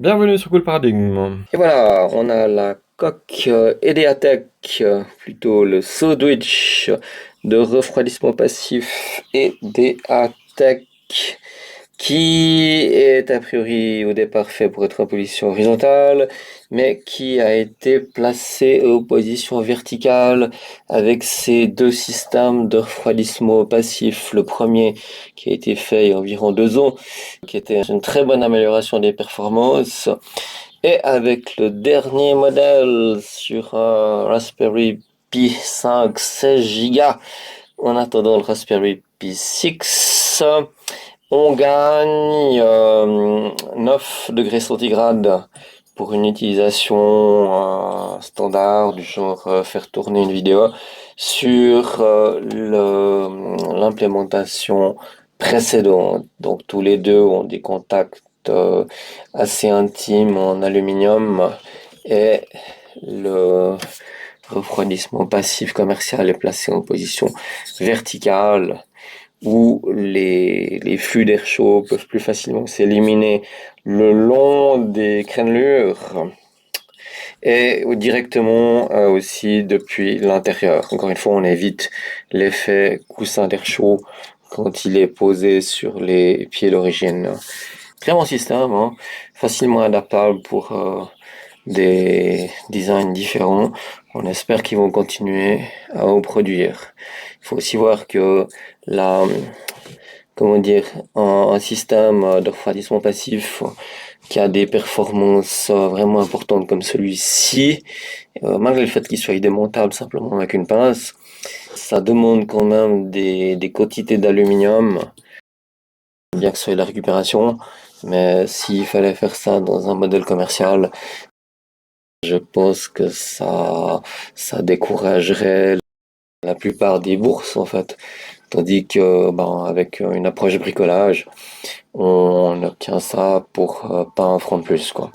Bienvenue sur Cool Paradigme. Et voilà, on a la coque Edeatech, plutôt le sandwich de refroidissement passif Edeatech, qui est a priori au départ fait pour être en position horizontale, mais qui a été placé en position verticale avec ces deux systèmes de refroidissement passif. Le premier qui a été fait il y a environ 2 ans, qui était une très bonne amélioration des performances. Et avec le dernier modèle sur un Raspberry Pi 5 16 Go, en attendant le Raspberry Pi 6, on gagne 9 degrés centigrades pour une utilisation standard du genre faire tourner une vidéo sur l'implémentation précédente. Donc tous les deux ont des contacts assez intimes en aluminium et le refroidissement passif commercial est placé en position verticale où les flux d'air chaud peuvent plus facilement s'éliminer le long des crénelures et directement aussi depuis l'intérieur. Encore une fois, on évite l'effet coussin d'air chaud quand il est posé sur les pieds d'origine. Très bon système, hein, facilement adaptable pour des designs différents. On espère qu'ils vont continuer à en produire. Il faut aussi voir que la, comment dire, un système de refroidissement passif qui a des performances vraiment importantes comme celui-ci, malgré le fait qu'il soit démontable simplement avec une pince, ça demande quand même des quantités d'aluminium, bien que ce soit de la récupération, mais s'il fallait faire ça dans un modèle commercial, je pense que ça découragerait la plupart des bourses en fait. Tandis que avec une approche bricolage, on obtient ça pour pas un franc de plus quoi.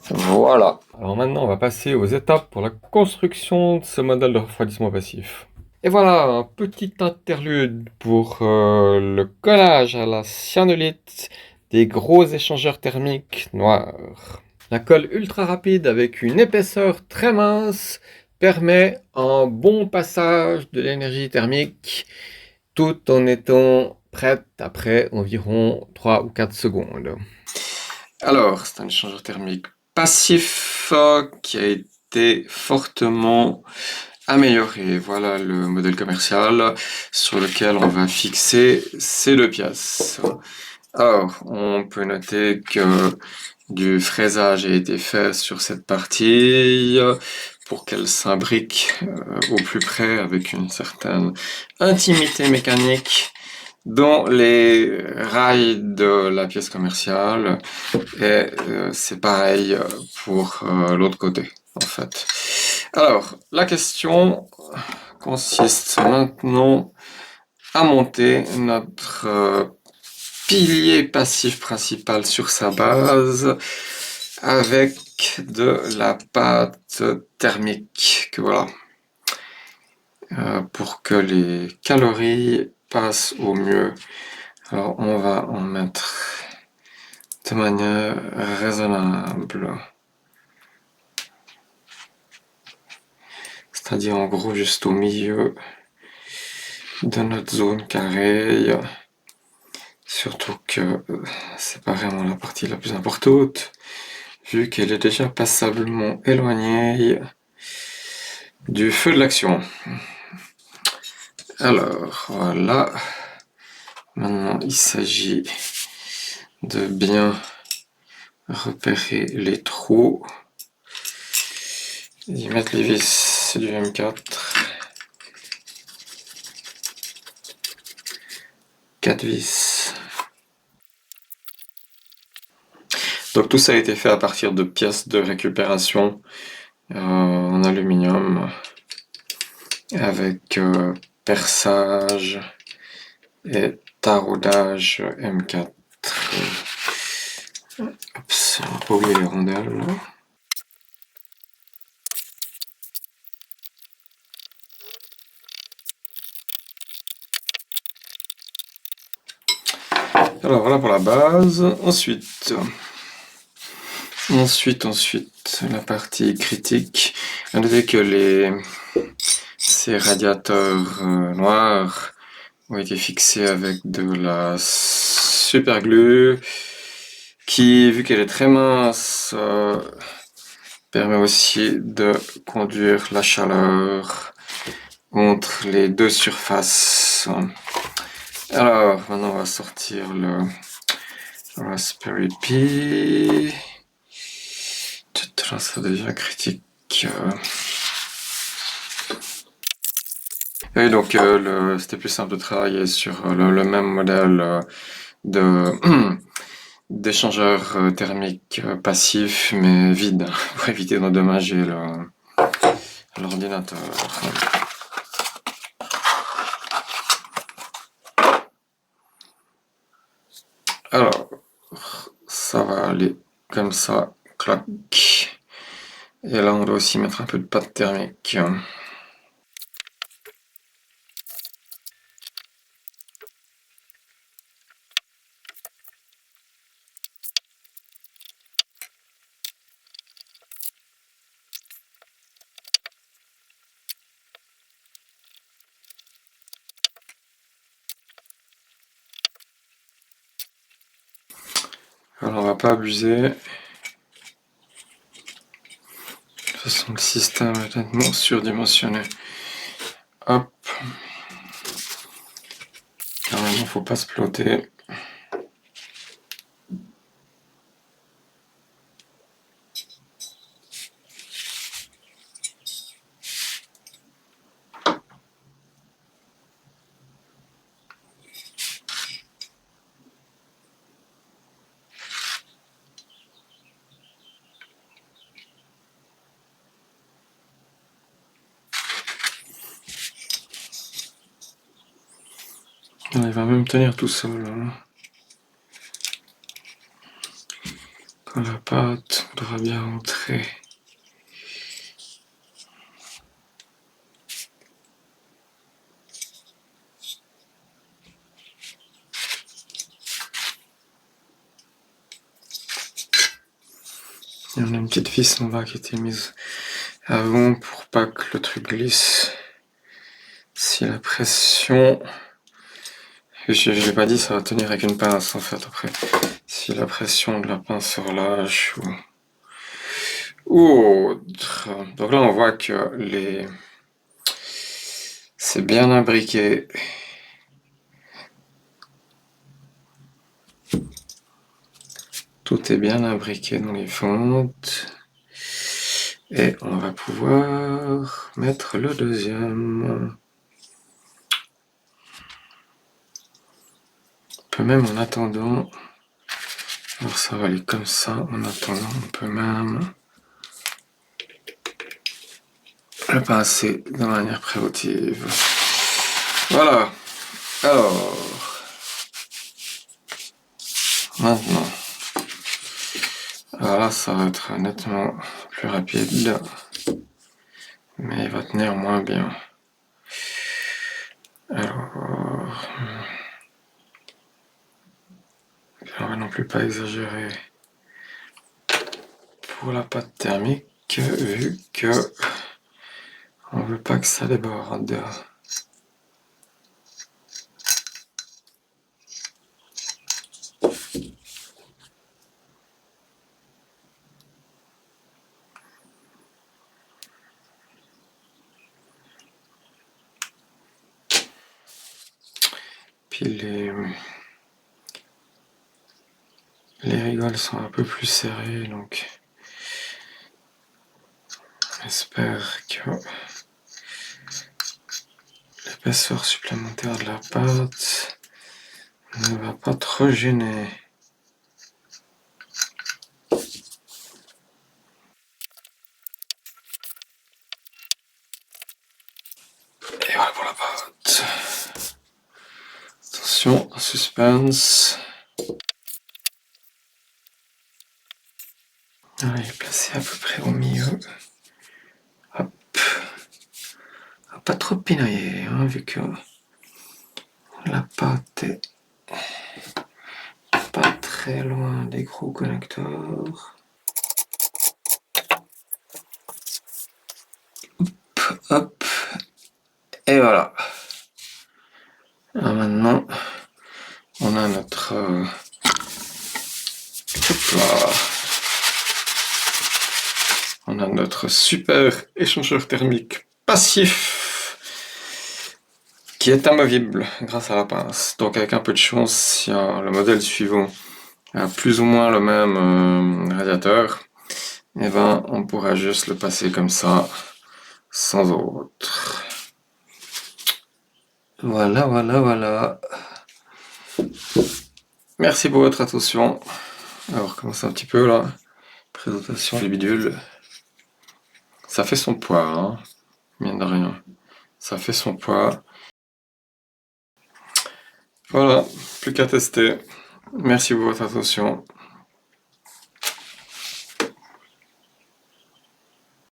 Voilà. Alors maintenant, on va passer aux étapes pour la construction de ce modèle de refroidissement passif. Et voilà, un petit interlude pour le collage à la cyanolite des gros échangeurs thermiques noirs. La colle ultra rapide avec une épaisseur très mince permet un bon passage de l'énergie thermique tout en étant prête après environ 3 ou 4 secondes. Alors, c'est un échangeur thermique passif qui a été fortement amélioré. Voilà le modèle commercial sur lequel on va fixer ces deux pièces. Alors, on peut noter que du fraisage a été fait sur cette partie pour qu'elle s'imbrique au plus près avec une certaine intimité mécanique dans les rails de la pièce commerciale et c'est pareil pour l'autre côté en fait. Alors la question consiste maintenant à monter notre pilier passif principal sur sa base avec de la pâte thermique que voilà pour que les calories passent au mieux. Alors on va en mettre de manière raisonnable, c'est-à-dire en gros juste au milieu de notre zone carrée, surtout que c'est pas vraiment la partie la plus importante vu qu'elle est déjà passablement éloignée du feu de l'action. Alors voilà, maintenant il s'agit de bien repérer les trous, d'y mettre les vis du M4, 4 vis. Donc tout ça a été fait à partir de pièces de récupération en aluminium avec perçage et taraudage M4. Oups, on va pas oublier les rondelles. Alors voilà pour la base. Ensuite, Ensuite, la partie critique. À noter que ces radiateurs noirs ont été fixés avec de la super glue qui, vu qu'elle est très mince, permet aussi de conduire la chaleur entre les deux surfaces. Alors, maintenant on va sortir le Raspberry Pi. Là, ça devient critique. Et donc, c'était plus simple de travailler sur le même modèle de d'échangeur thermique passif, mais vide, pour éviter d'endommager l'ordinateur. Alors, ça va aller comme ça, clac. Et là, on doit aussi mettre un peu de pâte thermique. Alors, on va pas abuser. De toute façon, le système est nettement surdimensionné. Hop. Normalement, faut pas se ploter. Il va même tenir tout seul. Hein. Quand la pâte voudra bien entrer. Il y en a une petite vis en bas qui était mise avant pour pas que le truc glisse. Si la pression... Je l'ai pas dit, ça va tenir avec une pince en fait après. Si la pression de la pince relâche ou autre. Donc là on voit que c'est bien imbriqué. Tout est bien imbriqué dans les fentes. Et on va pouvoir mettre le deuxième. On peut même en attendant, alors ça va aller comme ça, en attendant on peut même le pincer de manière préventive. Voilà. Alors, maintenant, alors là ça va être nettement plus rapide, mais il va tenir moins bien. Alors, on va non plus pas exagérer pour la pâte thermique, vu que on veut pas que ça déborde. Puis les rigoles sont un peu plus serrées, donc j'espère que l'épaisseur supplémentaire de la pâte ne va pas trop gêner. Et voilà pour la pâte. Attention, suspense. Elle est placée à peu près au milieu. Hop. Pas trop pinailler, hein, vu que la pâte est pas très loin des gros connecteurs. Hop. Et voilà. Alors maintenant, on a notre... hop là. On a notre super échangeur thermique passif qui est amovible grâce à la pince. Donc avec un peu de chance, si le modèle suivant a plus ou moins le même radiateur, et ben on pourra juste le passer comme ça, sans autre. Voilà, voilà, voilà. Merci pour votre attention. Alors, on recommence un petit peu là. Présentation du bidule. Ça fait son poids, hein, mine de rien. Ça fait son poids. Voilà, plus qu'à tester. Merci pour votre attention.